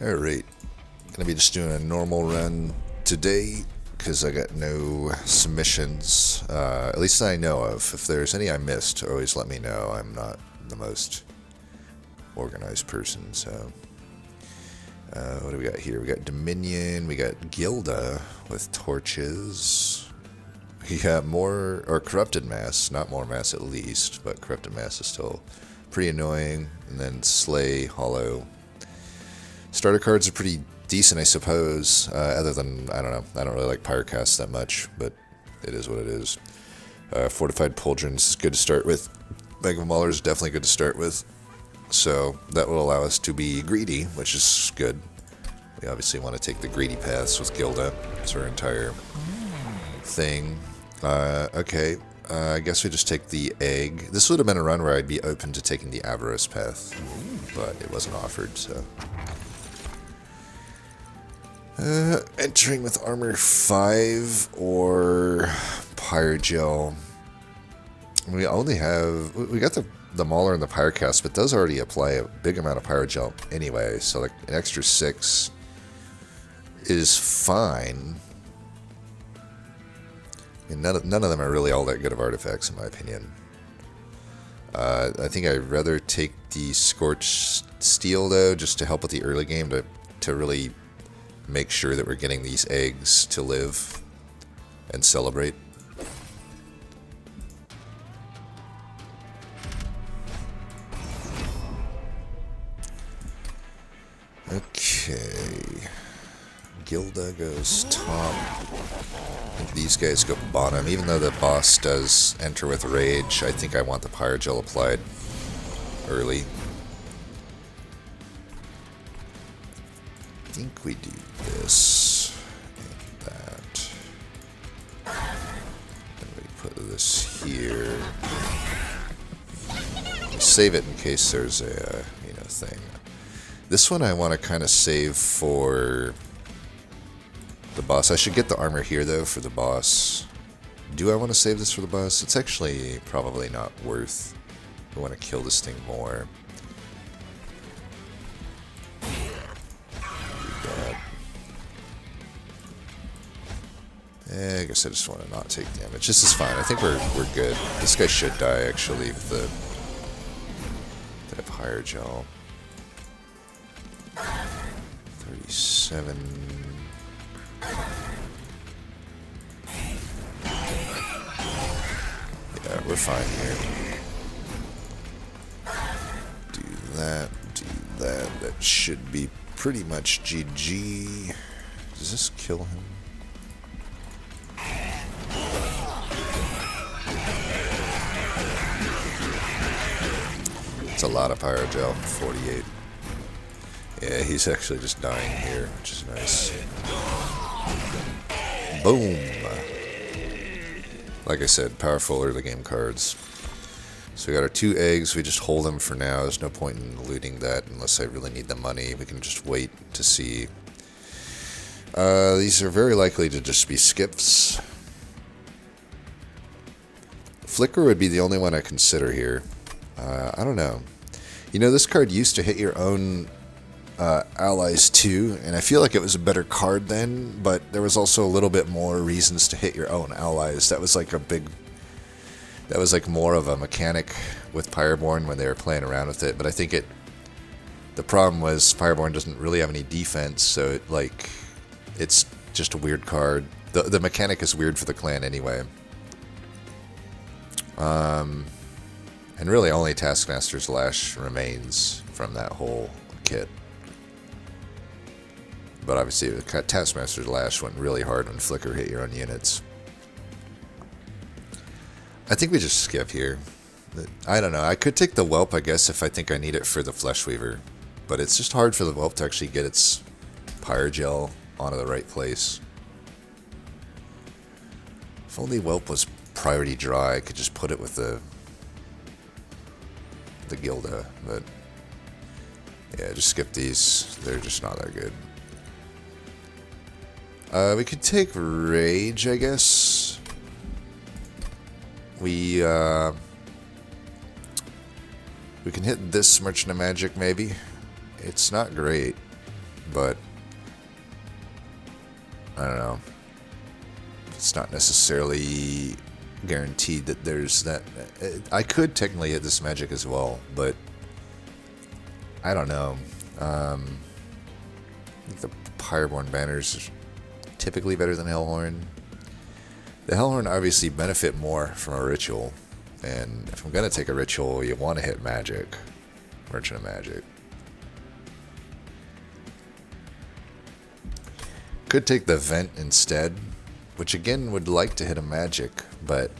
Alright, gonna be just doing a normal run today because I got no submissions, at least that I know of. If there's any I missed, always let me know. I'm not the most organized person, so. What do we got here? We got Dominion, we got Gilda with torches. We got more, or Corrupted Mass, not more mass at least, but Corrupted Mass is still pretty annoying. And then Slay, Hollow. Starter cards are pretty decent, I suppose, other than, I don't know, I don't really like Pyrocast that much, but it is what it is. Fortified Pauldrons is good to start with. Mega Mauler is definitely good to start with. So that will allow us to be greedy, which is good. We obviously want to take the greedy paths with Gilda. It's our entire thing. Okay, I guess we just take the egg. This would have been a run where I'd be open to taking the Avarice path, but it wasn't offered, so. Entering with armor 5 or Pyrogel. We only have, we got the Mauler and the Pyrocast, but those already apply a big amount of Pyrogel anyway, so like an extra 6 is fine. I mean, none of them are really all that good of artifacts in my opinion. I think I'd rather take the Scorched Steel though, just to help with the early game to really make sure that we're getting these eggs to live and celebrate. Okay. Gilda goes top. I think these guys go bottom. Even though the boss does enter with Rage, I think I want the Pyrogel applied early. I think we do this and that. And we put this here. We save it in case there's a, thing. This one I want to kind of save for the boss. I should get the armor here though for the boss. Do I want to save this for the boss? It's actually probably not worth. I want to kill this thing more. I guess I just want to not take damage. This is fine. I think we're good. This guy should die actually with the Pyrogel. 37. Yeah, we're fine here. Do that, do that. That should be pretty much GG. Does this kill him? It's a lot of Pyrogel, 48. Yeah, he's actually just dying here, which is nice. Boom! Like I said, powerful early game cards. So we got our 2 eggs, we just hold them for now. There's no point in looting that unless I really need the money. We can just wait to see. These are very likely to just be skips. Flicker would be the only one I consider here. I don't know. You know, this card used to hit your own allies too, and I feel like it was a better card then, but there was also a little bit more reasons to hit your own allies. That was like more of a mechanic with Pyroborn when they were playing around with it, but I think the problem was Pyroborn doesn't really have any defense, so it's just a weird card. The mechanic is weird for the clan anyway. And really only Taskmaster's Lash remains from that whole kit. But obviously, Taskmaster's Lash went really hard when Flicker hit your own units. I think we just skip here. I don't know. I could take the Whelp, I guess, if I think I need it for the Fleshweaver. But it's just hard for the Whelp to actually get its Pyrogel onto the right place. If only Whelp was priority draw, I could just put it with the Gilda. But yeah, just skip these. They're just not that good. We could take Rage, I guess. We can hit this Merchant of Magic, maybe. It's not great, but I don't know. It's not necessarily guaranteed that there's that. I could technically hit this magic as well, but I don't know. I think the Pyreborn banners are typically better than Hellhorn. The Hellhorn obviously benefit more from a ritual, and if I'm gonna take a ritual, you want to hit magic, Merchant of Magic. Could take the Vent instead, which again would like to hit a magic, but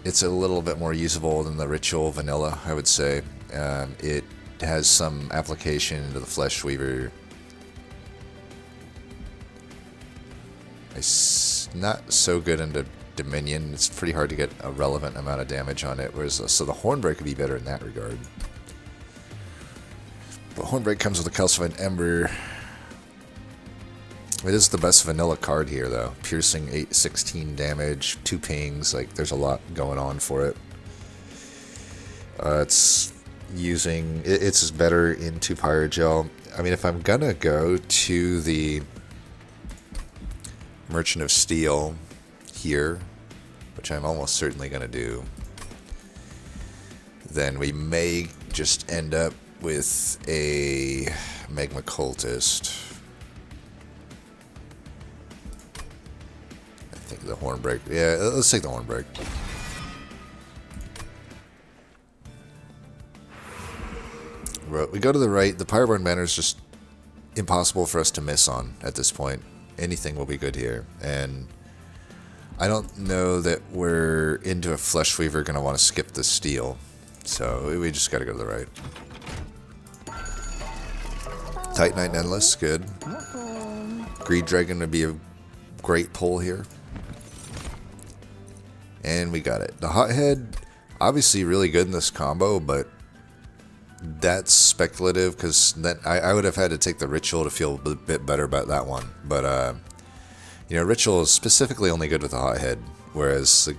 it's a little bit more usable than the ritual vanilla, I would say. It has some application into the Fleshweaver. It's not so good into Dominion. It's pretty hard to get a relevant amount of damage on it, whereas so the Hornbreak would be better in that regard. But Hornbreak comes with a Calcified Ember. It is the best vanilla card here, though. Piercing 816 damage, 2 pings. Like, there's a lot going on for it. It's better into Pyrogel. I mean, if I'm gonna go to the Merchant of Steel here, which I'm almost certainly gonna do, then we may just end up with a Magma Cultist. The Hornbreak. Yeah, let's take the Hornbreak. We go to the right. The Pyreborn banner is just impossible for us to miss on at this point. Anything will be good here. And I don't know that we're into a Fleshweaver going to want to skip the steel. So we just got to go to the right. Titanite and Endless, good. Greed Dragon would be a great pull here. And we got it. The Hothead, obviously really good in this combo, but that's speculative because then I would have had to take the Ritual to feel a bit better about that one. But, you know, Ritual is specifically only good with the Hothead, whereas the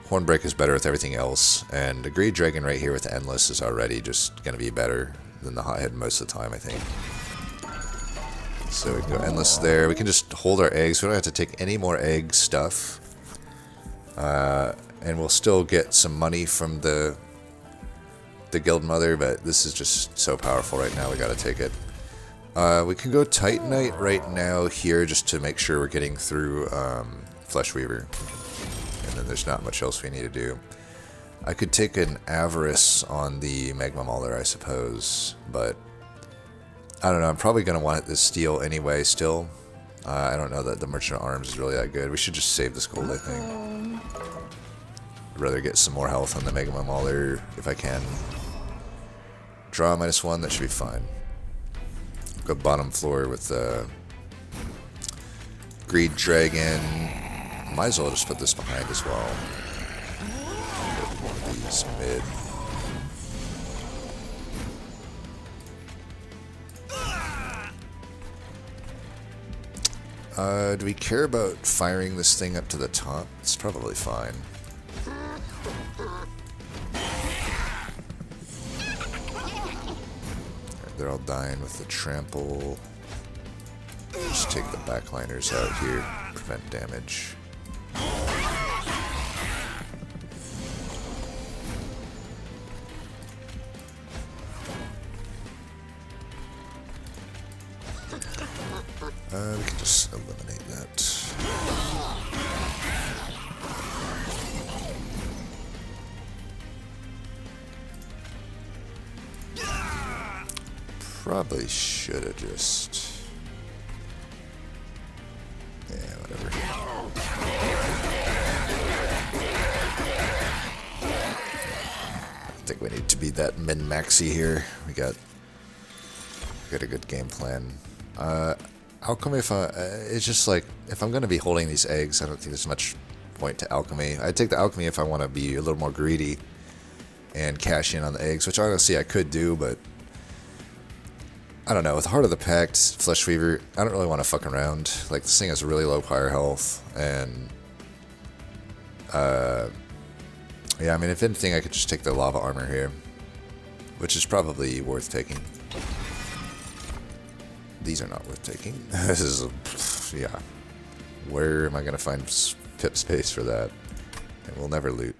Hornbreak is better with everything else. And the Greed Dragon right here with the Endless is already just going to be better than the Hothead most of the time, I think. So we can go Endless there. We can just hold our eggs. We don't have to take any more egg stuff. And we'll still get some money from the Guild Mother, but this is just so powerful right now, we gotta take it. We can go Titanite right now here just to make sure we're getting through Fleshweaver. And then there's not much else we need to do. I could take an Avarice on the Magma Mauler, I suppose, but I don't know, I'm probably gonna want this steel anyway still. I don't know that the Merchant of Arms is really that good. We should just save this gold, I think. I'd rather get some more health on the Magma Mauler if I can. Draw -1, that should be fine. Go bottom floor with the Greed Dragon. Might as well just put this behind as well. One of these mid. Do we care about firing this thing up to the top? It's probably fine. They're all dying with the trample. Just take the backliners out here, prevent damage. We can just eliminate that. Probably should have just... yeah, whatever. I think we need to be that min-maxy here. We got a good game plan. Alchemy, it's just like, if I'm going to be holding these eggs, I don't think there's much point to Alchemy. I'd take the Alchemy if I want to be a little more greedy and cash in on the eggs, which honestly I could do, but I don't know. With Heart of the Pact, Fleshweaver, I don't really want to fuck around. Like, this thing has really low pyre health, and yeah, I mean, if anything, I could just take the Lava Armor here, which is probably worth taking. these are not worth taking. This is, yeah. Where am I going to find pip space for that? And we'll never loot.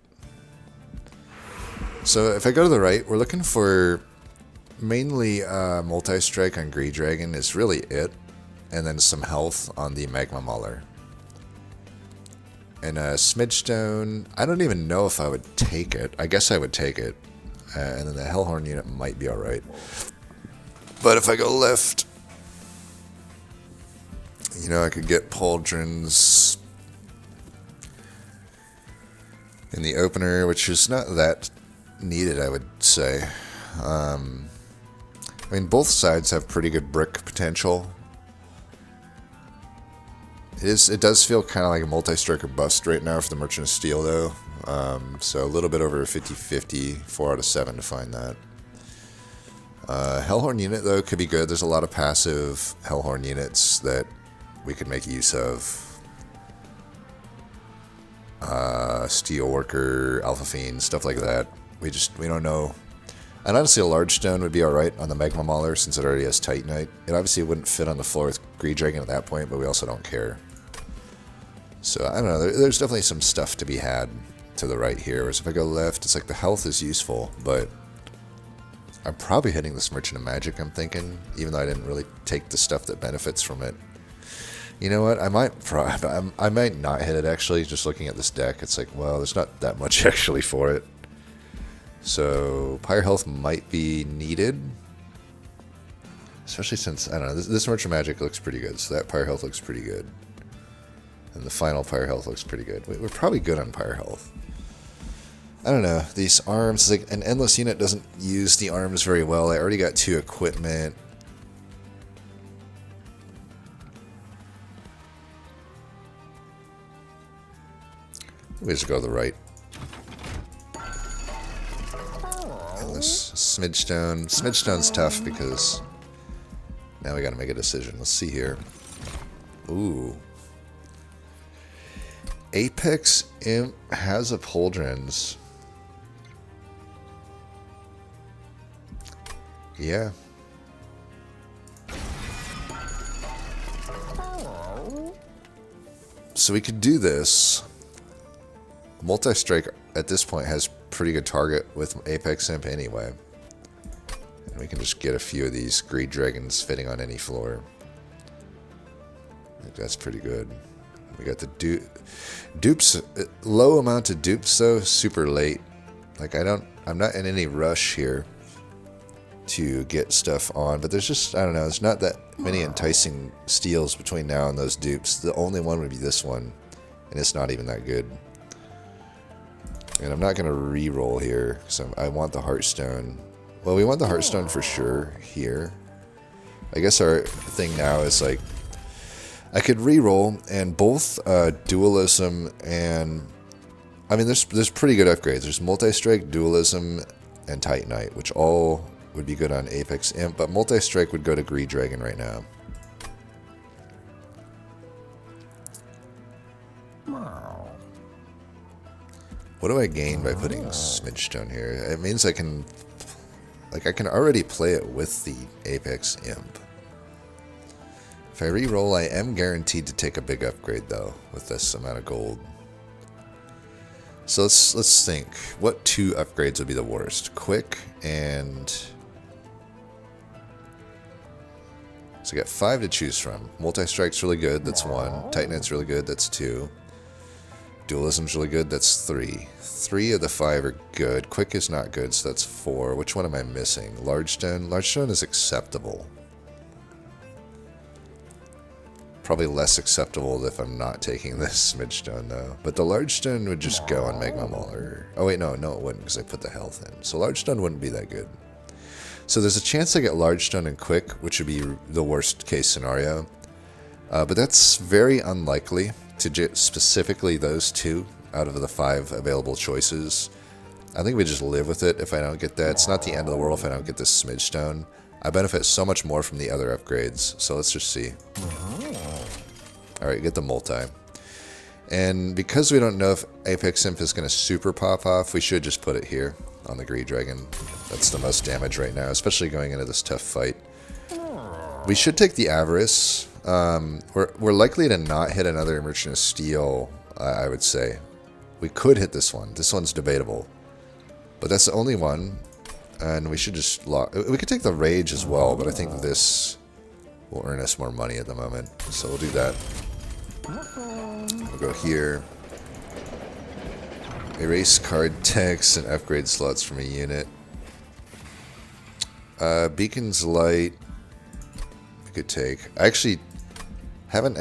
So if I go to the right, we're looking for mainly multi-strike on Greed Dragon is really it. And then some health on the Magma Mauler. And Smidgestone, I don't even know if I would take it. I guess I would take it. And then the Hellhorn unit might be alright. But if I go left, you know, I could get Pauldrons in the opener, which is not that needed, I would say. I mean, both sides have pretty good brick potential. It does feel kind of like a multi-strike or bust right now for the Merchant of Steel, though. So a little bit over 50-50, 4 out of 7 to find that. Hellhorn unit, though, could be good. There's a lot of passive Hellhorn units that we could make use of. Steelworker, Alpha Fiend, stuff like that. We don't know. And honestly, a large stone would be alright on the Magma Mauler since it already has Titanite. It obviously wouldn't fit on the floor with Greed Dragon at that point, but we also don't care. So, I don't know. There's definitely some stuff to be had to the right here. Whereas if I go left, it's like the health is useful, but I'm probably hitting this Merchant of Magic, I'm thinking, even though I didn't really take the stuff that benefits from it. You know what? I might not hit it, actually, just looking at this deck. It's like, well, there's not that much actually for it. So, Pyre Health might be needed. Especially since, I don't know, this Merchant of Magic looks pretty good, so that Pyre Health looks pretty good. And the final Pyre Health looks pretty good. We're probably good on Pyre Health. I don't know, these arms, like an Endless unit doesn't use the arms very well. I already got 2 equipment. We just go to the right. And this Smidgestone. Smidgestone's tough because now we gotta make a decision. Let's see here. Ooh. Apex Imp has a Pauldrons. Yeah. So we could do this. Multi-strike at this point has pretty good target with Apex Imp anyway. And we can just get a few of these Greed Dragons fitting on any floor. I think that's pretty good. We got the dupes, low amount of dupes though, super late. Like I'm not in any rush here to get stuff on, but there's just, I don't know, there's not that many enticing steals between now and those dupes. The only one would be this one, and it's not even that good. And I'm not going to re-roll here, so I want the Heartstone. Well, we want the Heartstone for sure here. I guess our thing now is like, I could re-roll, and both Dualism and, I mean, there's pretty good upgrades. There's Multi-Strike, Dualism, and Titanite, which all would be good on Apex Imp, but Multi-Strike would go to Greed Dragon right now. What do I gain by putting Smidgestone here? It means I can already play it with the Apex Imp. If I re-roll, I am guaranteed to take a big upgrade though with this amount of gold. So let's think. What 2 upgrades would be the worst? Quick and so I got 5 to choose from. Multi-Strike's really good, that's 1. Titanite's really good, that's 2. Dualism's really good, that's 3. 3 of the 5 are good. Quick is not good, so that's 4. Which one am I missing? Large Stone? Large Stone is acceptable. Probably less acceptable if I'm not taking this Smidgestone, though. But the Large Stone would just go on Magma Mauler. Oh, wait, no, it wouldn't, because I put the health in. So Large Stone wouldn't be that good. So there's a chance I get Large Stone and Quick, which would be the worst case scenario. But that's very unlikely to get specifically those 2 out of the 5 available choices. I think we just live with it if I don't get that. It's not the end of the world if I don't get this Smidgestone. I benefit so much more from the other upgrades, so let's just see. Alright, get the multi. And because we don't know if Apex Imp is going to super pop off, we should just put it here on the Greed Dragon. That's the most damage right now, especially going into this tough fight. We should take the Avarice. We're likely to not hit another Merchant of Steel, I would say. We could hit this one. This one's debatable. But that's the only one. And we should just lock... We could take the Rage as well, but I think this will earn us more money at the moment. So we'll do that. We'll go here. Erase card text and upgrade slots from a unit. Beacon's Light... We could take... I actually haven't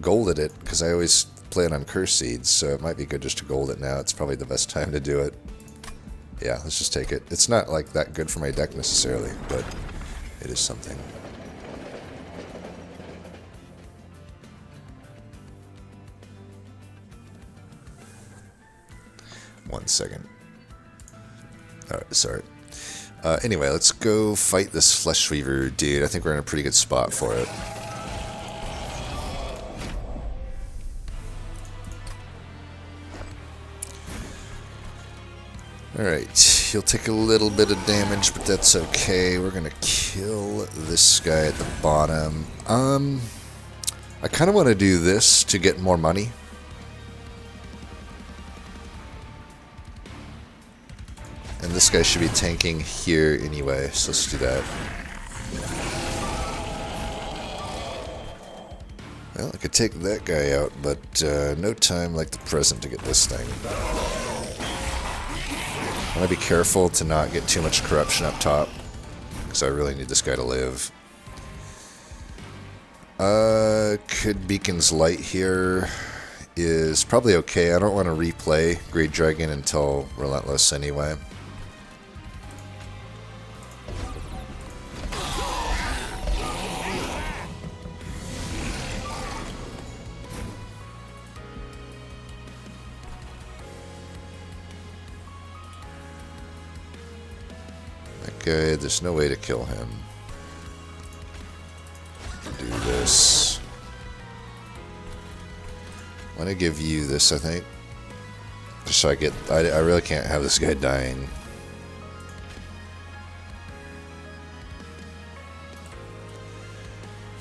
golded it, because I always play it on Curse Seeds, so it might be good just to gold it now. It's probably the best time to do it. Yeah, let's just take it. It's not like that good for my deck necessarily, but it is something. One second. Alright, sorry. Anyway, let's go fight this Fleshweaver dude. I think we're in a pretty good spot for it. Alright, he'll take a little bit of damage, but that's okay. We're gonna kill this guy at the bottom. I kind of want to do this to get more money. And this guy should be tanking here anyway, so let's do that. Well, I could take that guy out, but no time like the present to get this thing. I want to be careful to not get too much corruption up top, because I really need this guy to live. Could Beacon's Light here is probably okay. I don't want to replay Great Dragon until Relentless anyway. Okay, there's no way to kill him. Do this. I'm gonna give you this, I think. Just so I get... I really can't have this guy dying.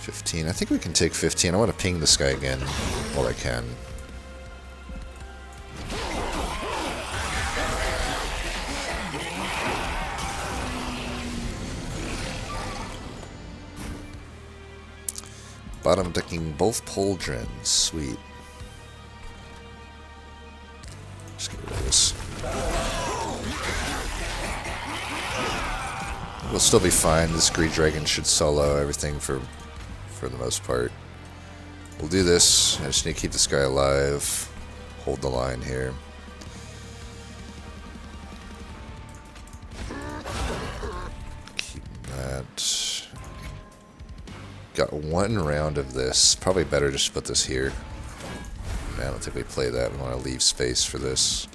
$15. I think we can take 15. I want to ping this guy again while I can. Bottom decking both Pauldrons. Sweet. Just get rid of this. We'll still be fine. This Greed Dragon should solo everything for the most part. We'll do this. I just need to keep this guy alive. Hold the line here. Keep that. Got one round of this. Probably better just to put this here. I don't think we play that. We want to leave space for this.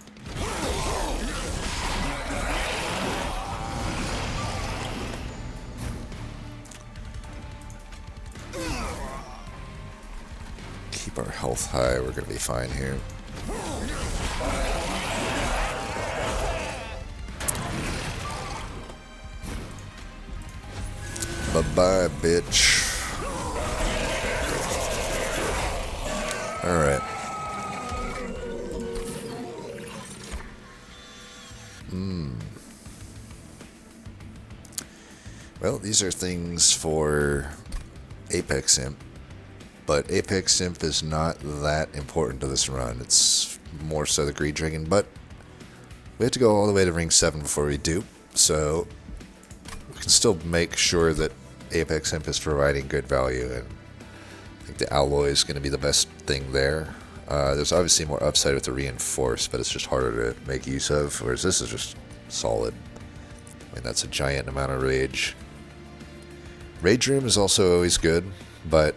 Keep our health high. We're going to be fine here. Bye-bye, bitch. Alright. Well, these are things for Apex Imp. But Apex Imp is not that important to this run. It's more so the Greed Dragon. But we have to go all the way to ring 7 before we do. So we can still make sure that Apex Imp is providing good value, and I think the alloy is going to be the best thing there. There's obviously more upside with the reinforce, but it's just harder to make use of, whereas this is just solid. I mean, that's a giant amount of rage. Rage Room is also always good, but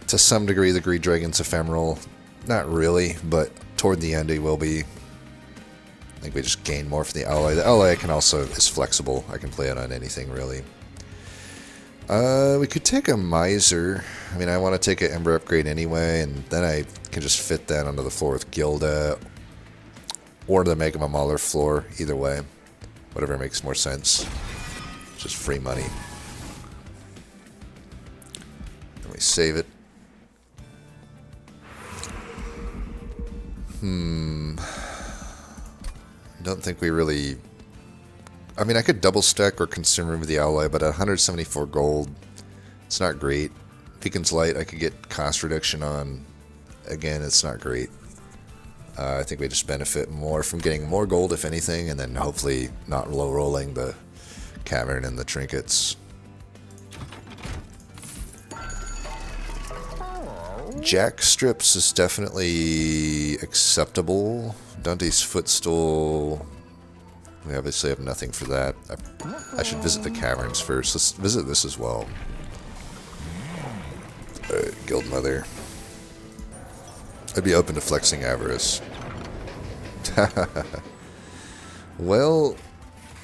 to some degree the Greed Dragon's ephemeral. Not really, but toward the end he will be. I think we just gain more from the ally. The ally is flexible. I can play it on anything really. We could take a Miser. I mean, I want to take an Ember upgrade anyway, and then I can just fit that onto the floor with Gilda, or the Megama Mauler floor, either way. Whatever makes more sense. Just free money. me save it. Don't think we really... I mean, I could double stack or consume room with the ally, but at 174 gold, it's not great. Beacon's Light, I could get cost reduction on. Again, it's not great. I think we just benefit more from getting more gold, if anything, and then hopefully not low rolling the cavern and the trinkets. Jack strips is definitely acceptable. Dante's Footstool, we obviously have nothing for that. I should visit the caverns first. Let's visit this as well. Guild Mother. I'd be open to flexing avarice. Well,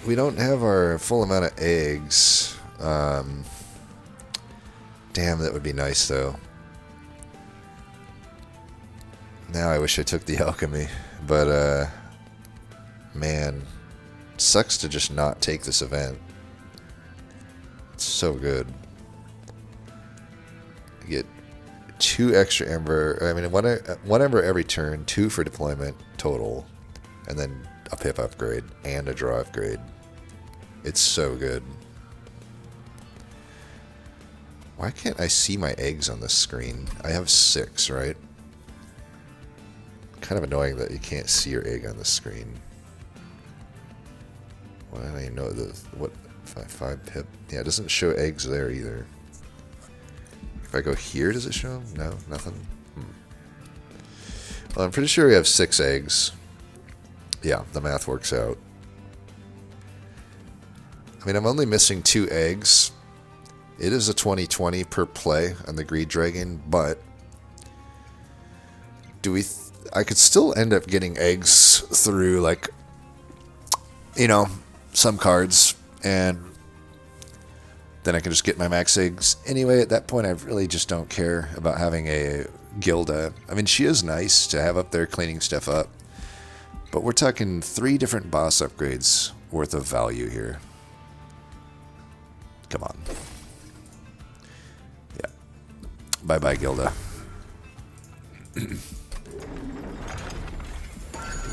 we don't have our full amount of eggs. Damn, that would be nice though. Now I wish I took the alchemy, but man, sucks to just not take this event. It's so good. You get 2 extra ember. I mean, one ember every turn, 2 for deployment total, and then a pip upgrade and a draw upgrade. It's so good. Why can't I see my eggs on this screen? I have 6, right? Kind of annoying that you can't see your egg on the screen. Why don't I know the what 5 pip? Yeah, it doesn't show eggs there either. If I go here, does it show? No, nothing. Well, I'm pretty sure we have 6 eggs. Yeah, the math works out. I mean, I'm only missing 2 eggs. It is a 20/20 per play on the Greed Dragon, but do we? I could still end up getting eggs through, like, you know, some cards, and then I can just get my max eggs. Anyway, at that point, I really just don't care about having a Gilda. I mean, she is nice to have up there cleaning stuff up, but we're talking 3 different boss upgrades worth of value here. Come on. Yeah. Bye-bye, Gilda.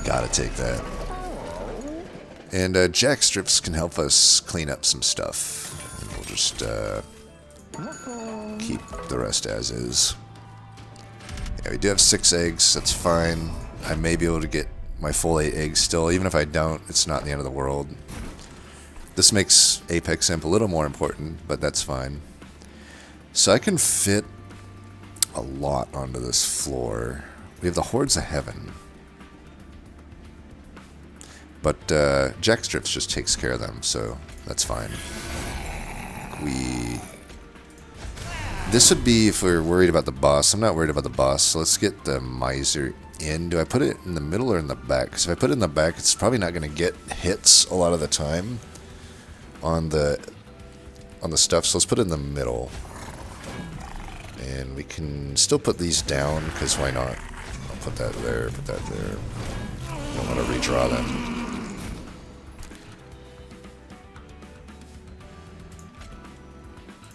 Gotta take that. And jack strips can help us clean up some stuff. And we'll just keep the rest as is. Yeah, we do have 6 eggs. That's fine. I may be able to get my full 8 eggs still. Even if I don't, it's not the end of the world. This makes Apex Imp a little more important, but that's fine. So I can fit a lot onto this floor. We have the Hordes of Heaven. But Jack Strips just takes care of them, so that's fine. This would be if we're worried about the boss. I'm not worried about the boss, so let's get the Miser in. Do I put it in the middle or in the back? Because if I put it in the back, it's probably not going to get hits a lot of the time on the stuff, so let's put it in the middle. And we can still put these down, because why not? I'll put that there, put that there. Don't want to redraw them.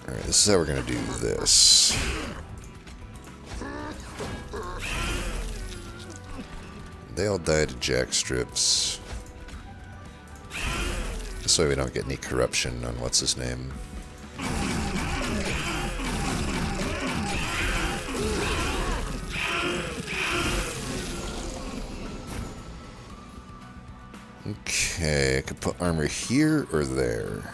Alright, this is how we're going to do this. They all die to jack strips. This way we don't get any corruption on what's his name. Okay, I could put armor here or there.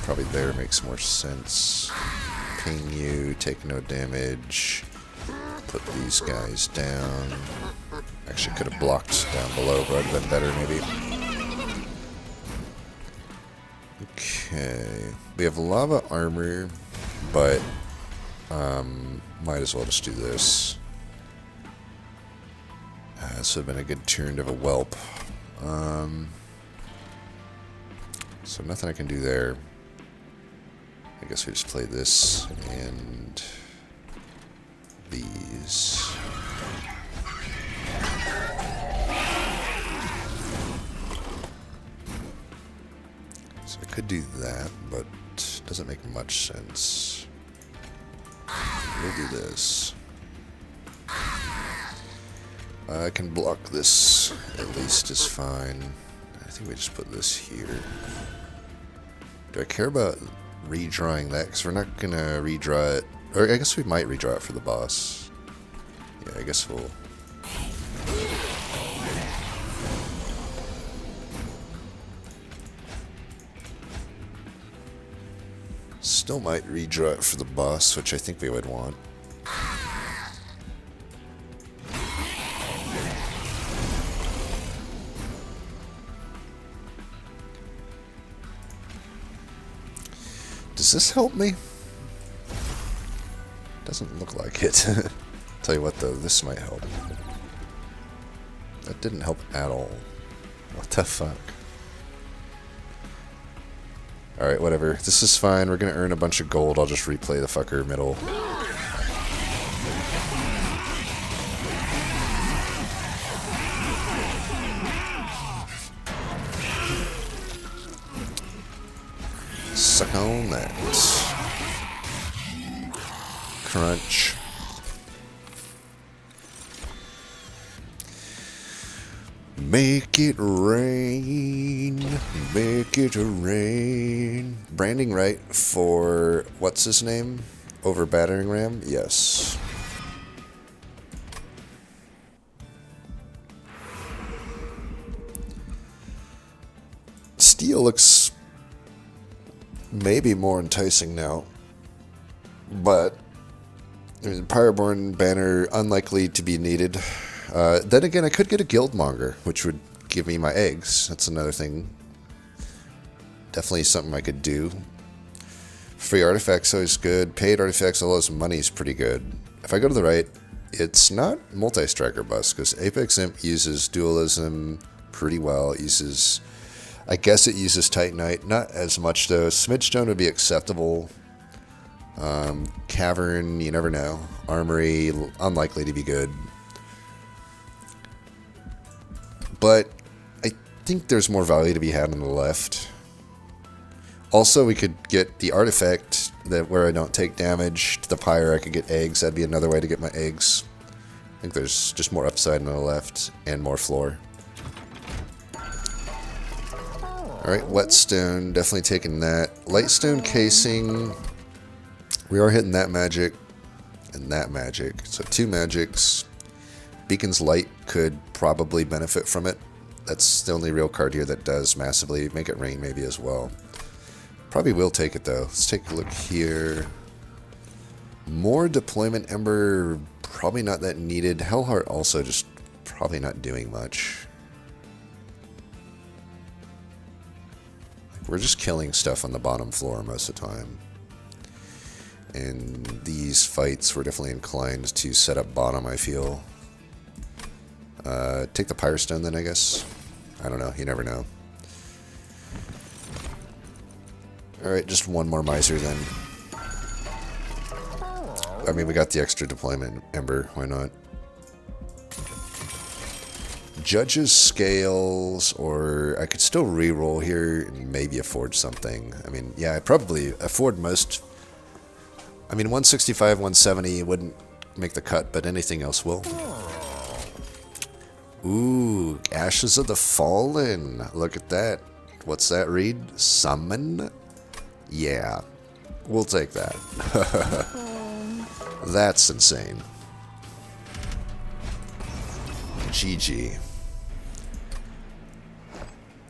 Probably there makes more sense. Ping you, take no damage. Put these guys down. Actually, could have blocked down below, but would have been better maybe. Okay, we have lava armor, but might as well just do this. This would have been a good turn to have a whelp. So nothing I can do there. I guess we just play this and these. So I could do that, but it doesn't make much sense. we'll do this. I can block this, at least is fine. I think we just put this here. Do I care about redrawing that? Because we're not going to redraw it. Or I guess we might redraw it for the boss. Yeah, I guess we'll... Still might redraw it for the boss, which I think we would want. Does this help me? Doesn't look like it. Tell you what though, this might help. That didn't help at all. What the fuck? Alright, whatever. This is fine. We're gonna earn a bunch of gold. I'll just replay the fucker middle. Suck on that. Crunch. Make it rain. Make it rain. Branding right for what's his name? Over battering ram? Yes. Steel looks maybe more enticing now, but I mean, Pyroborn banner unlikely to be needed. Then again, I could get a Guildmonger, which would give me my eggs. That's another thing. Definitely something I could do. Free artifacts always good. Paid artifacts, all those money is pretty good. If I go to the right, it's not multi-striker bust, because Apex Imp uses dualism pretty well. It uses... I guess it uses Titanite, not as much though. Smidgestone would be acceptable. Cavern, you never know. Armory, unlikely to be good. But I think there's more value to be had on the left. Also, we could get the artifact that where I don't take damage to the pyre. I could get eggs. That'd be another way to get my eggs. I think there's just more upside on the left and more floor. Alright, whetstone, definitely taking that. Lightstone casing, we are hitting that magic and that magic. So 2 magics. Beacon's Light could probably benefit from it. That's the only real card here that does massively. Make it rain maybe as well. Probably will take it though. Let's take a look here. More deployment ember, probably not that needed. Hellheart also just probably not doing much. We're just killing stuff on the bottom floor most of the time. And these fights, we're definitely inclined to set up bottom, I feel. Take the Pyre Stone then, I guess. I don't know, you never know. Alright, just one more Miser then. I mean, we got the extra deployment ember, why not? Judges scales, or I could still re-roll here and maybe afford something. I mean, yeah, I probably afford most. I mean, 165, 170 wouldn't make the cut, but anything else will. Ooh, Ashes of the Fallen. Look at that. What's that read? Summon? Yeah, we'll take that. That's insane. GG.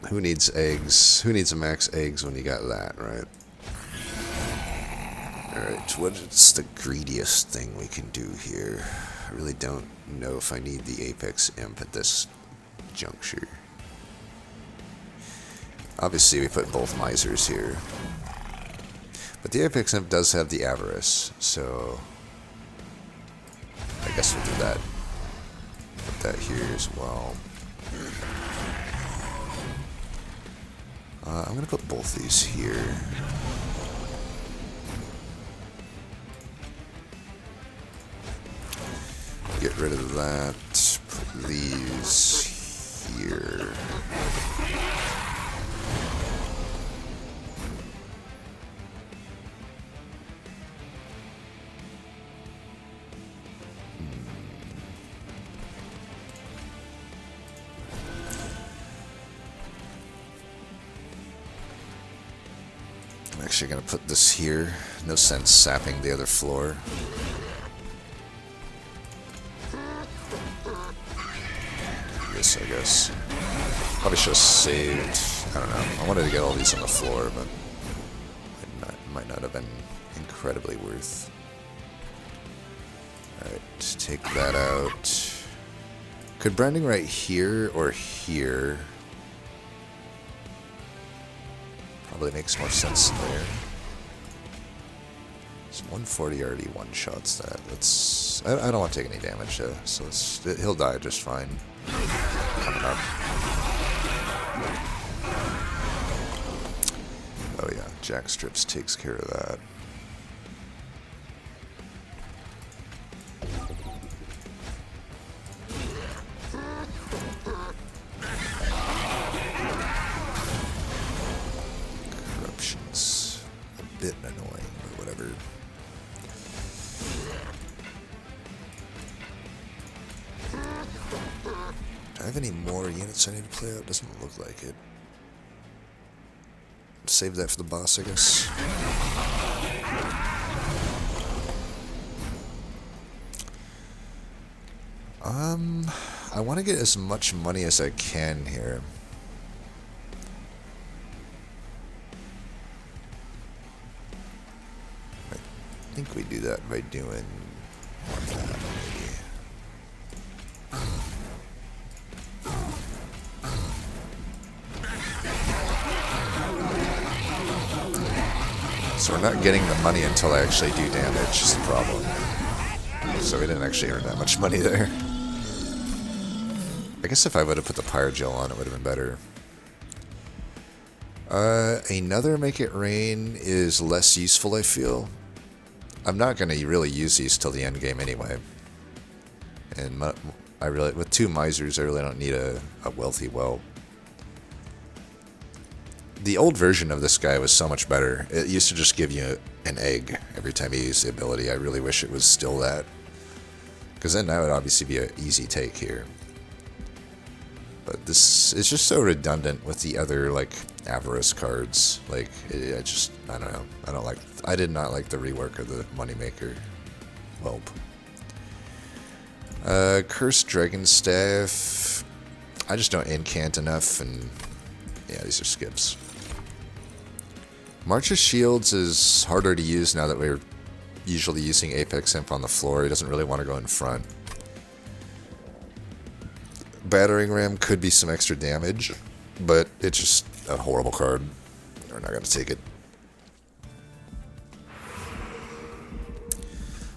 Who needs eggs? Who needs a max eggs when you got that, right? Alright, what's the greediest thing we can do here? I really don't know if I need the Apex Imp at this juncture. Obviously, we put both Misers here. But the Apex Imp does have the Avarice, so I guess we'll do that. Put that here as well. I'm going to put both these here. Get rid of that. Put these here. actually going to put this here. No sense sapping the other floor. This, I guess. Probably should have saved. I don't know. I wanted to get all these on the floor, but it might not have been incredibly worth. Alright, take that out. Could branding right here or here? Probably makes more sense there. So 140 already one-shots that. Let's. I don't want to take any damage though, so he'll die just fine. Coming up. Oh yeah, Jack Strips takes care of that. Corruption's a bit annoying, but whatever. Do I have any more units I need to play out? Doesn't look like it. Save that for the boss, I guess. I want to get as much money as I can here. I think we do that by doing that, maybe. So we're not getting the money until I actually do damage, is the problem. So we didn't actually earn that much money there. I guess if I would have put the Pyrogel on, it would have been better. Another Make It Rain is less useful, I feel. I'm not going to really use these till the end game anyway. And with 2 Misers, I really don't need a wealthy whelp. The old version of this guy was so much better. It used to just give you an egg every time you used the ability. I really wish it was still that. Because then that would obviously be an easy take here. But this is just so redundant with the other, like, Avarice cards. Like, I don't know. I did not like the rework of the Moneymaker whelp. Cursed Dragon Staff. I just don't incant enough, and yeah, these are skips. March of Shields is harder to use now that we're usually using Apex Imp on the floor. He doesn't really want to go in front. Battering Ram could be some extra damage, but it's just a horrible card. We're not going to take it.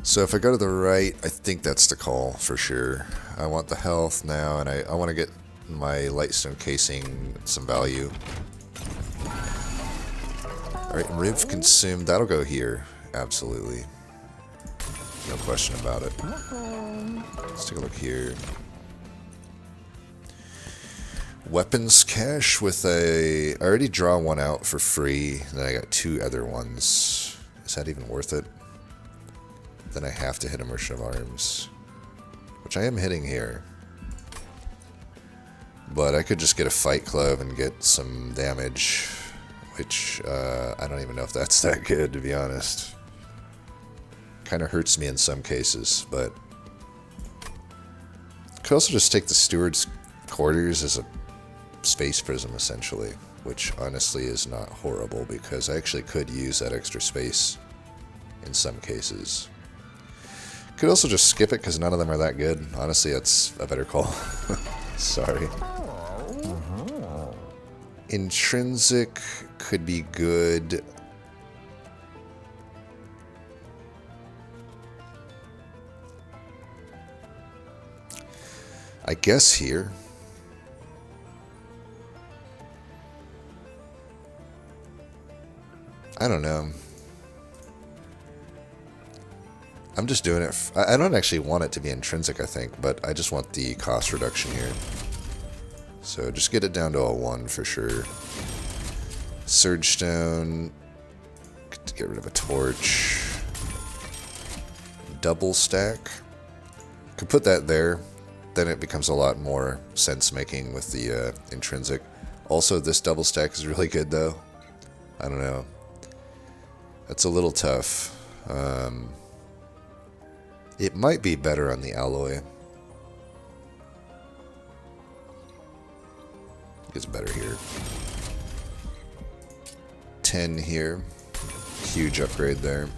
So if I go to the right, I think that's the call for sure. I want the health now, and I want to get my Lightstone Casing some value. Alright, Riv Consumed, that'll go here. Absolutely. No question about it. Let's take a look here. Weapons cache with I already draw one out for free, then I got 2 other ones. Is that even worth it? Then I have to hit a Merchant of Arms, which I am hitting here. But I could just get a Fight Club and get some damage, which I don't even know if that's that good, to be honest. Kind of hurts me in some cases, but could also just take the Steward's Quarters as a Space Prism, essentially, which honestly is not horrible because I actually could use that extra space in some cases. Could also just skip it because none of them are that good. Honestly, that's a better call. Sorry. Intrinsic could be good. I guess here. I don't know. I'm just doing it. I don't actually want it to be intrinsic, I think, but I just want the cost reduction here. So just get it down to a 1 for sure. Surge Stone. Get rid of a torch. Double stack. Could put that there. Then it becomes a lot more sense making with the intrinsic. Also, this double stack is really good though. I don't know. It's a little tough. It might be better on the alloy. It's better here. 10 here. Huge upgrade there.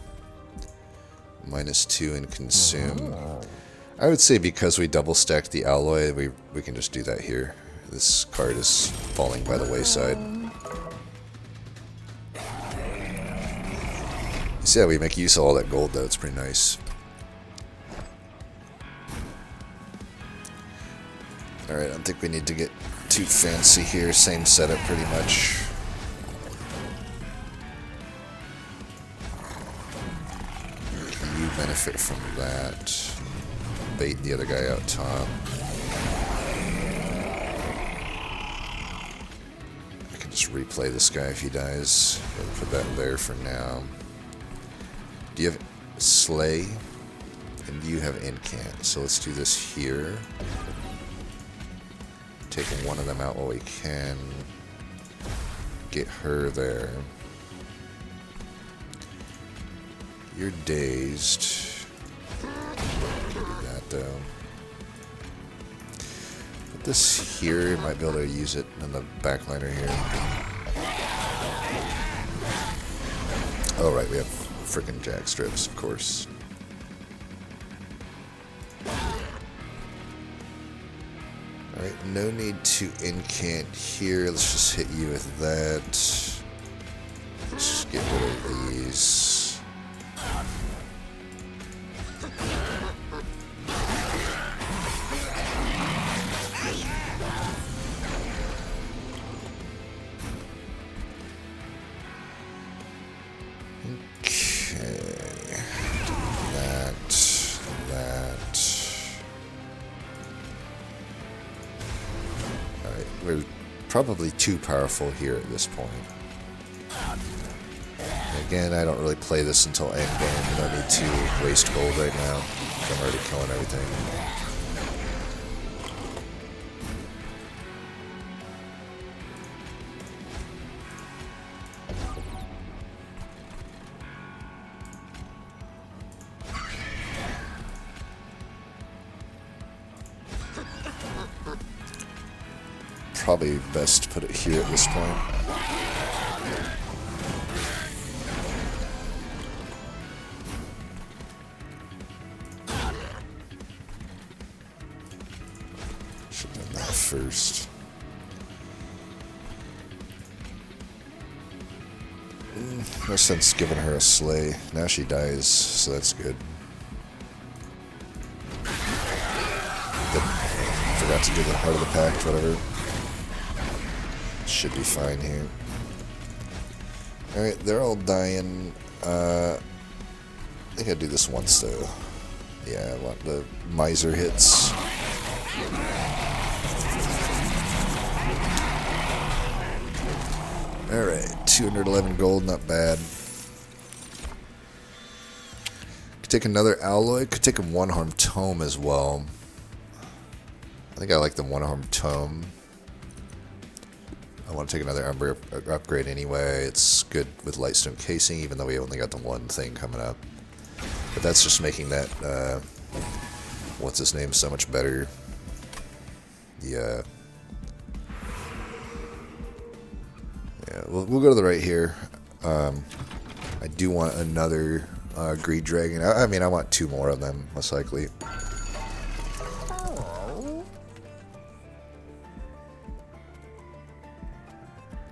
-2 in consume. I would say because we double stacked the alloy, we can just do that here. This card is falling by the wayside. So yeah, we make use of all that gold though, it's pretty nice. Alright, I don't think we need to get too fancy here. Same setup pretty much. You benefit from that. Bait the other guy out top. I can just replay this guy if he dies. I'll put that there for now. Do you have Slay? And you have Incant. So let's do this here. Taking one of them out while we can. Get her there. You're dazed. Can't do that though. Put this here. Might be able to use it in the backliner here. Oh right, we have frickin' jack strips, of course. Alright, no need to incant here. Let's just hit you with that. Let's just get rid of these. We're probably too powerful here at this point. Again, I don't really play this until endgame. I don't need to waste gold right now. I'm already killing everything. Probably best to put it here at this point. Should have done that first. No sense giving her a slay. Now she dies, so that's good. Forgot to do the heart of the pact, whatever. Should be fine here. Alright, they're all dying. I think I'd do this once though. Yeah, I want the miser hits. Alright, 211 gold, not bad. Could take another alloy, could take a one-harm tome as well. I think I like the one-harm tome. I want to take another Umber upgrade anyway. It's good with Lightstone Casing, even though we only got the one thing coming up. But that's just making that, what's his name, so much better. Yeah. Yeah, we'll go to the right here. I do want another Greed Dragon. I mean, I want 2 more of them, most likely.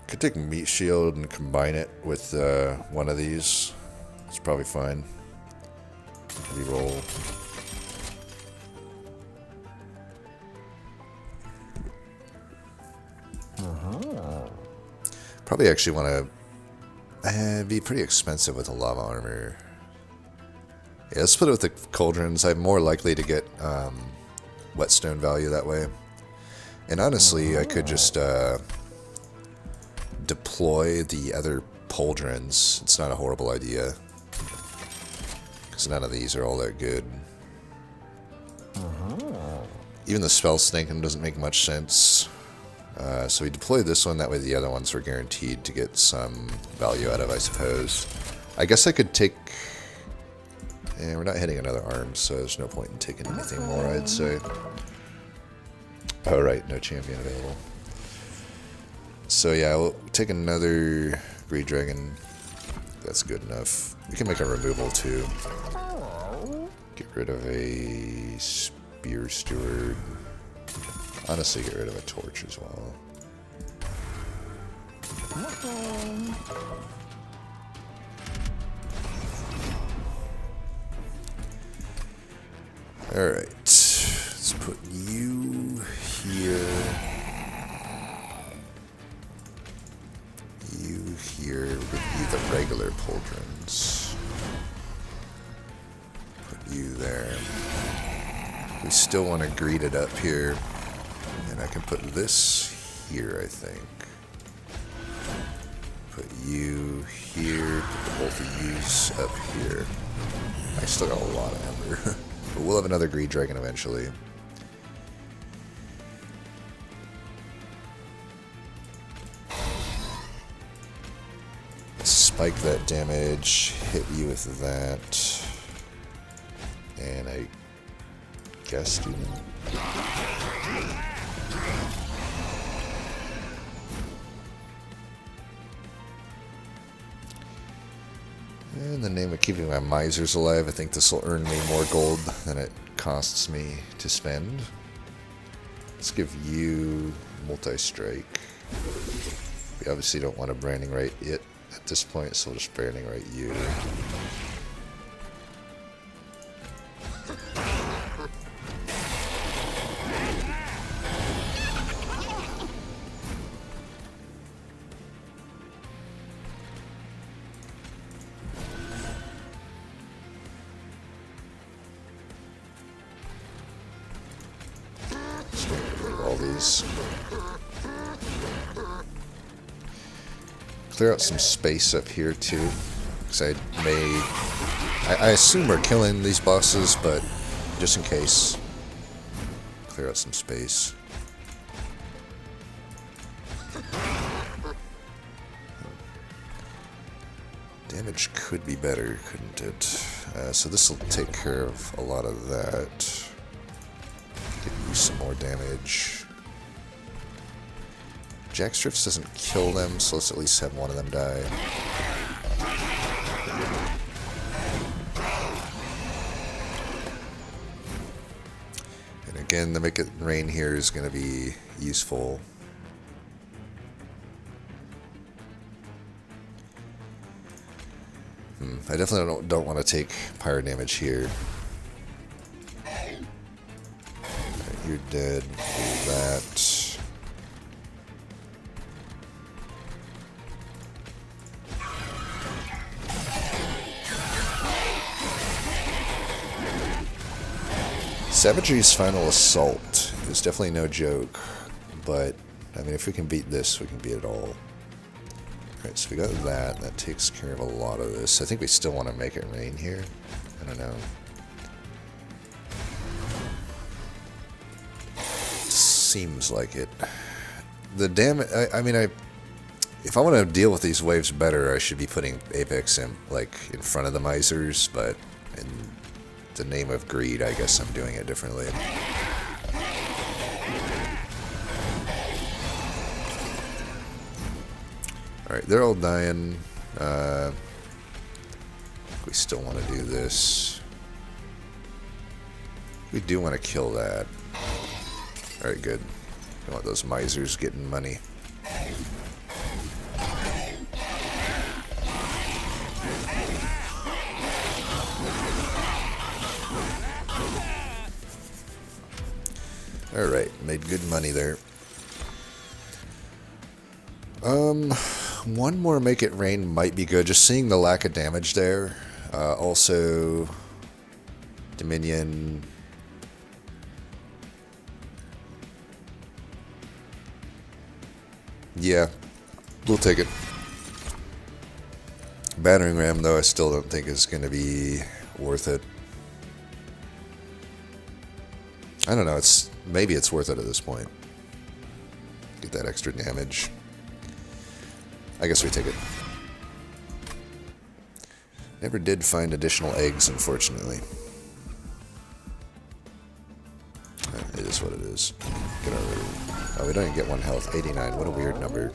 Could take Meat Shield and combine it with one of these. It's probably fine. Reroll. Probably actually want to... it'd be pretty expensive with a lava armor. Yeah, let's put it with the cauldrons. I'm more likely to get whetstone value that way. And honestly, I could just... deploy the other pauldrons. It's not a horrible idea. Because none of these are all that good. Even the spell snaking doesn't make much sense. So we deploy this one, that way the other ones we're guaranteed to get some value out of, I suppose. I guess I could take... we're not hitting another arm, so there's no point in taking anything more, I'd say. Oh, right, no champion available. So yeah, we'll take another Greed Dragon. That's good enough. We can make a removal too. Get rid of a Spear Steward. Honestly, get rid of a Torch as well. Alright, let's put you here. You here. We'll give you the regular pauldrons. Put you there. We still want to greed it up here. And I can put this here, I think. Put you here. Put both of yous up here. I still got a lot of Ember. But we'll have another Greed Dragon eventually. Spike that damage, hit you with that, and I guess do in the name of keeping my misers alive, I think this will earn me more gold than it costs me to spend. Let's give you multi-strike. We obviously don't want to branding right it at this point, so we'll just branding right you. All these. Clear out some space up here too, because I assume we're killing these bosses, but just in case, clear out some space. Damage could be better, couldn't it? So this will take care of a lot of that. Give you some more damage. Jackstrips doesn't kill them, so let's at least have one of them die. And again, the Make It Rain here is going to be useful. I definitely don't want to take pyro damage here. Right, you're dead. Do that. Savagery's Final Assault is definitely no joke, but I mean, if we can beat this, we can beat it all. Alright, so we got that. That takes care of a lot of this. I think we still want to Make It Rain here. I don't know. Seems like it. The damage. I mean, if I want to deal with these waves better, I should be putting Apex in front of the misers, but in the name of greed, I guess I'm doing it differently. Alright, they're all dying. We still want to do this. We do want to kill that. Alright, good. We want those misers getting money. Alright, made good money there. One more Make It Rain might be good. Just seeing the lack of damage there. Also, Dominion. Yeah, we'll take it. Battering Ram, though, I still don't think is going to be worth it. I don't know. Maybe it's worth it at this point. Get that extra damage. I guess we take it. Never did find additional eggs, unfortunately. It is what it is. Get our, oh, we don't even get 1 health. 89. What a weird number.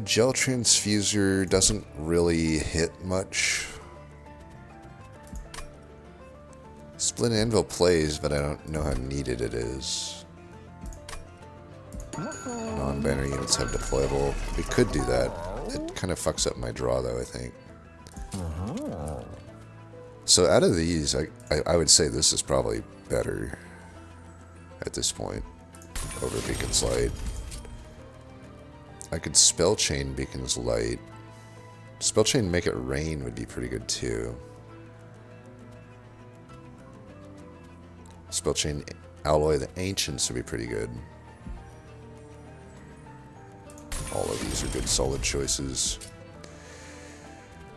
Gel transfuser doesn't really hit much. Split anvil plays, but I don't know how needed it is. Non-banner units have deployable. We could do that. It kind of fucks up my draw, though, I think. So out of these, I would say this is probably better at this point over Beacon's Light. I could spell chain Beacon's Light. Spell chain Make It Rain would be pretty good too. Spell chain Alloy the Ancients would be pretty good. All of these are good solid choices.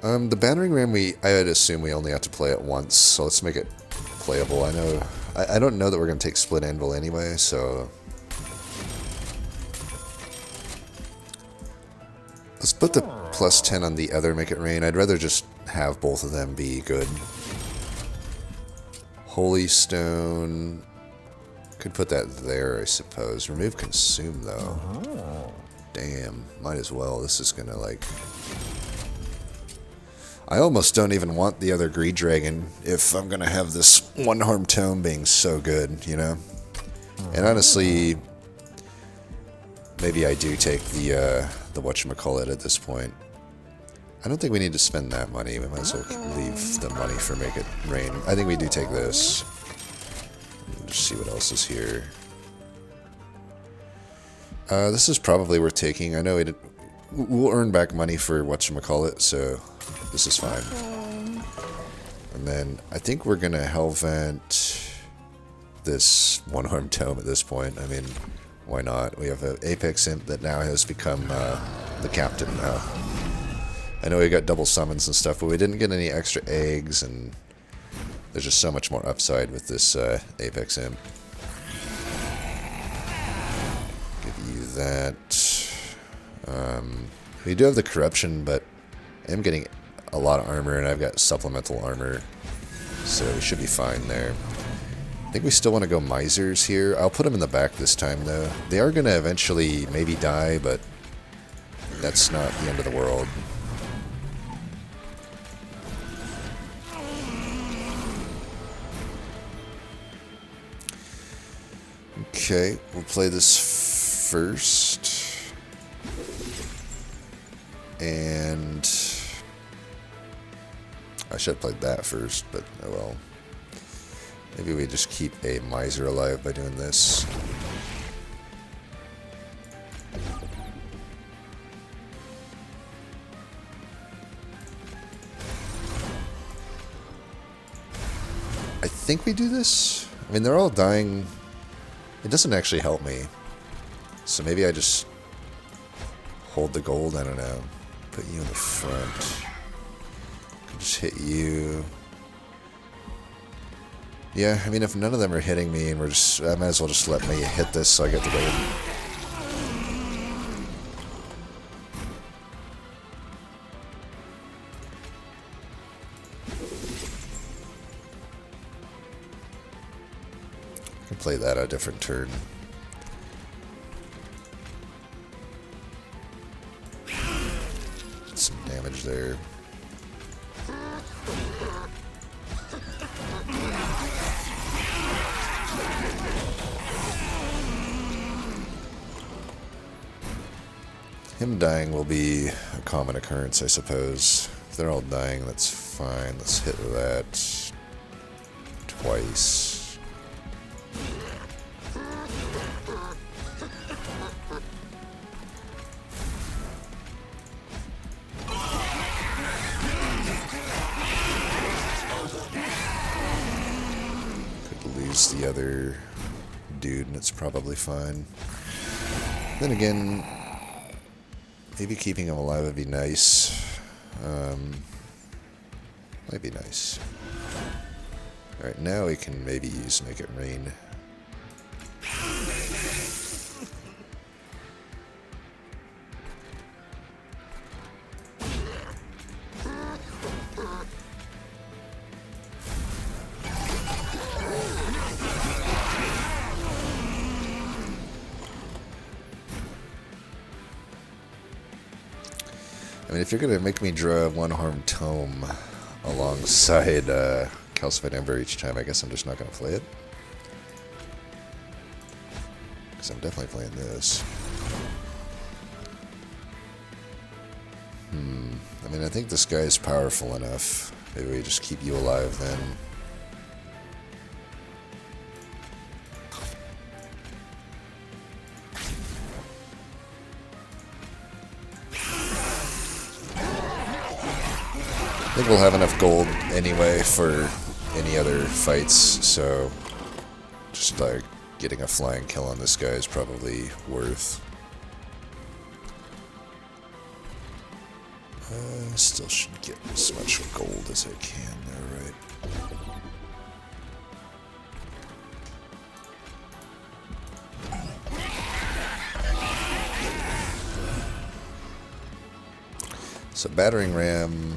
The Battering Ram, I would assume we only have to play it once, so let's make it playable. I don't know that we're going to take Split Anvil anyway, so let's put the plus 10 on the other Make It Rain. I'd rather just have both of them be good. Holy Stone, could put that there, I suppose. Remove Consume, though. Damn, might as well. This is going to, like... I almost don't even want the other Greed Dragon if I'm going to have this one-harm tome being so good, you know? And honestly, maybe I do take the whatchamacallit at this point. I don't think we need to spend that money. We might as well leave the money for Make It Rain. I think we do take this. Just see what else is here. This is probably worth taking. I know we'll earn back money for whatchamacallit, so this is fine. And then I think we're going to Hellvent this one-armed tome at this point. I mean, why not? We have an Apex Imp that now has become the captain now. I know we got double summons and stuff, but we didn't get any extra eggs, and there's just so much more upside with this Apex Imp. Give you that. We do have the corruption, but I am getting a lot of armor, and I've got supplemental armor, so we should be fine there. I think we still want to go Misers here. I'll put them in the back this time, though. They are going to eventually maybe die, but that's not the end of the world. Okay, we'll play this first. And I should have played that first, but oh well. Maybe we just keep a Miser alive by doing this. I think we do this. I mean, they're all dying. It doesn't actually help me. So maybe I just hold the gold, I don't know. Put you in the front. Just hit you. Yeah, I mean, if none of them are hitting me, and I might as well just let me hit this so I get the gold. I can play that a different turn. Some damage there. Him dying will be a common occurrence, I suppose. If they're all dying, that's fine. Let's hit that twice. Could lose the other dude, and it's probably fine. Then again, maybe keeping him alive would be nice. Might be nice. Alright, now we can maybe use Make It Rain. I mean, if you're gonna make me draw a one-harmed tome alongside Calcified Ember each time, I guess I'm just not gonna play it. Because I'm definitely playing this. I mean, I think this guy is powerful enough. Maybe we just keep you alive then. I think we'll have enough gold anyway for any other fights, so just like getting a flying kill on this guy is probably worth. Still should get as much gold as I can there, right? So battering ram,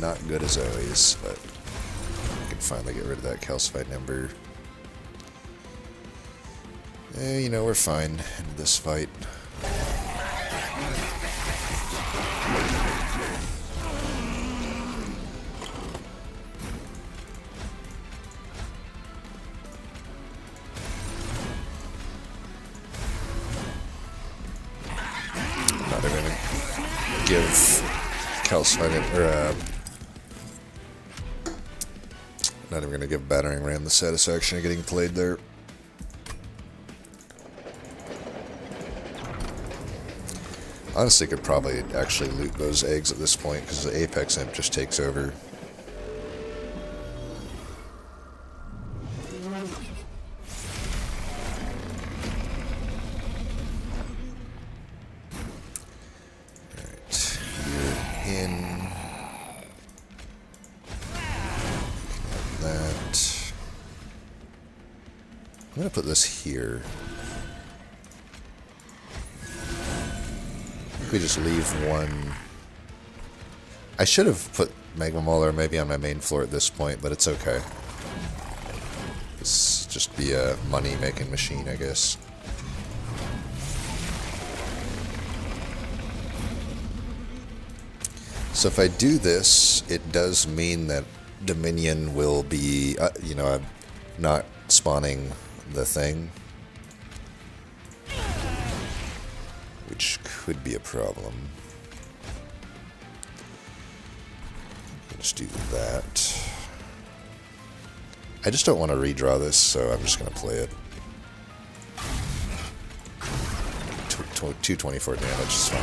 not good as always, but I can finally get rid of that calcified ember. You know, we're fine in this fight. Not even gonna give calcified or not even gonna give battering ram the satisfaction of getting played there. Honestly, could probably actually loot those eggs at this point because the Apex Imp just takes over. Alright, you're in. That. I'm gonna put this here. We just leave one. I should have put Magma Mauler maybe on my main floor at this point, but it's okay. This just be a money-making machine, I guess. So if I do this, it does mean that Dominion will be, you know, I'm not spawning the thing. Which could be a problem. Let's do that. I just don't want to redraw this, so I'm just going to play it. 224 damage is fine.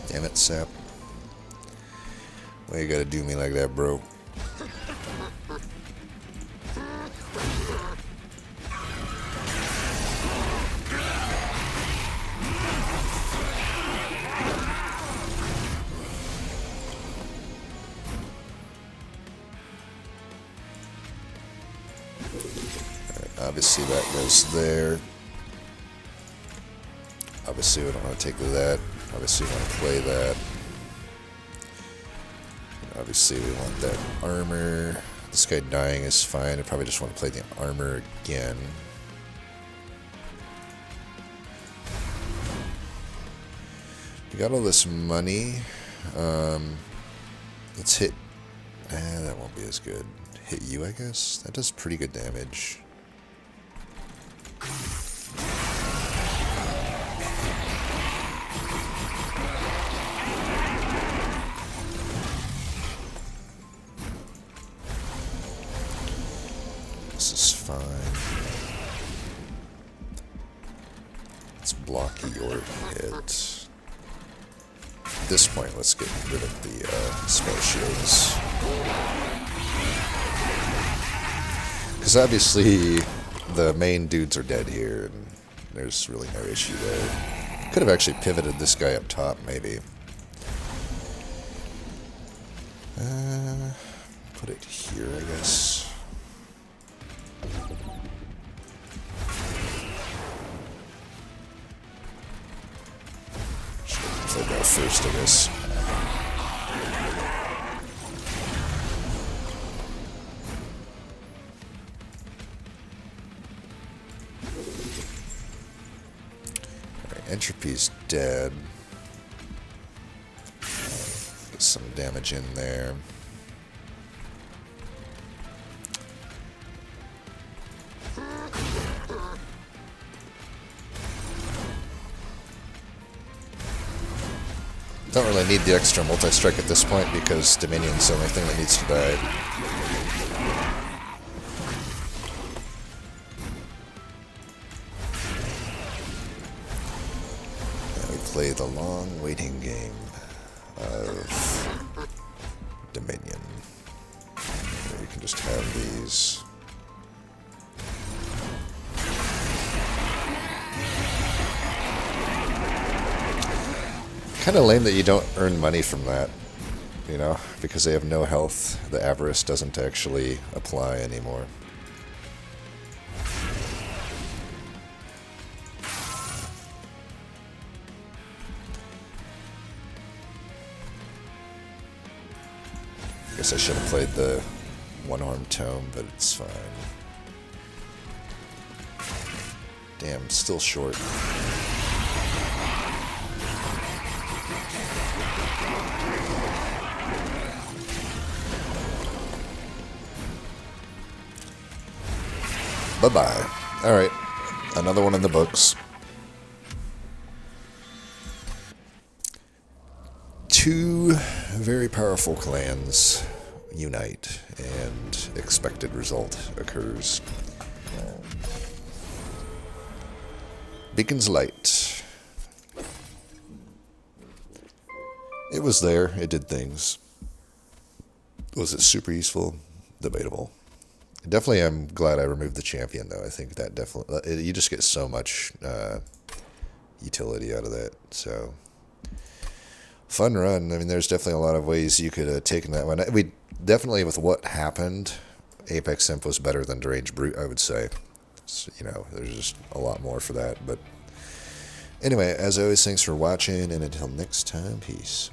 Damn it, Sap. Why you gotta do me like that, bro? Alright, obviously that goes there. Obviously we don't want to take that. Obviously we want to play that. Obviously we want that armor. This guy dying is fine. I probably just want to play the armor again. We got all this money. Let's hit... that won't be as good. Hit you, I guess? That does pretty good damage. This is fine. Let's block your hit. At this point, let's get rid of the spell shields. Because obviously, the main dudes are dead here, and there's really no issue there. Could have actually pivoted this guy up top, maybe. Put it here, I guess. to this. Alright, Entropy's dead. Get some damage in there. Don't really need the extra multi-strike at this point because Dominion's the only thing that needs to die. And we play the long waiting game of Dominion. You can just have these. Kind of lame that you don't earn money from that, you know, because they have no health. The avarice doesn't actually apply anymore. I guess I should have played the one-armed tome, but it's fine. Damn, still short. Bye-bye. Alright, another one in the books. Two very powerful clans unite, and expected result occurs. Beacon's Light. It was there, it did things. Was it super useful? Debatable. Definitely, I'm glad I removed the champion, though. I think that definitely... you just get so much utility out of that, so... Fun run. I mean, there's definitely a lot of ways you could have taken that one. We definitely, with what happened, Apex Imp was better than Deranged Brute, I would say. So, you know, there's just a lot more for that, but... Anyway, as always, thanks for watching, and until next time, peace.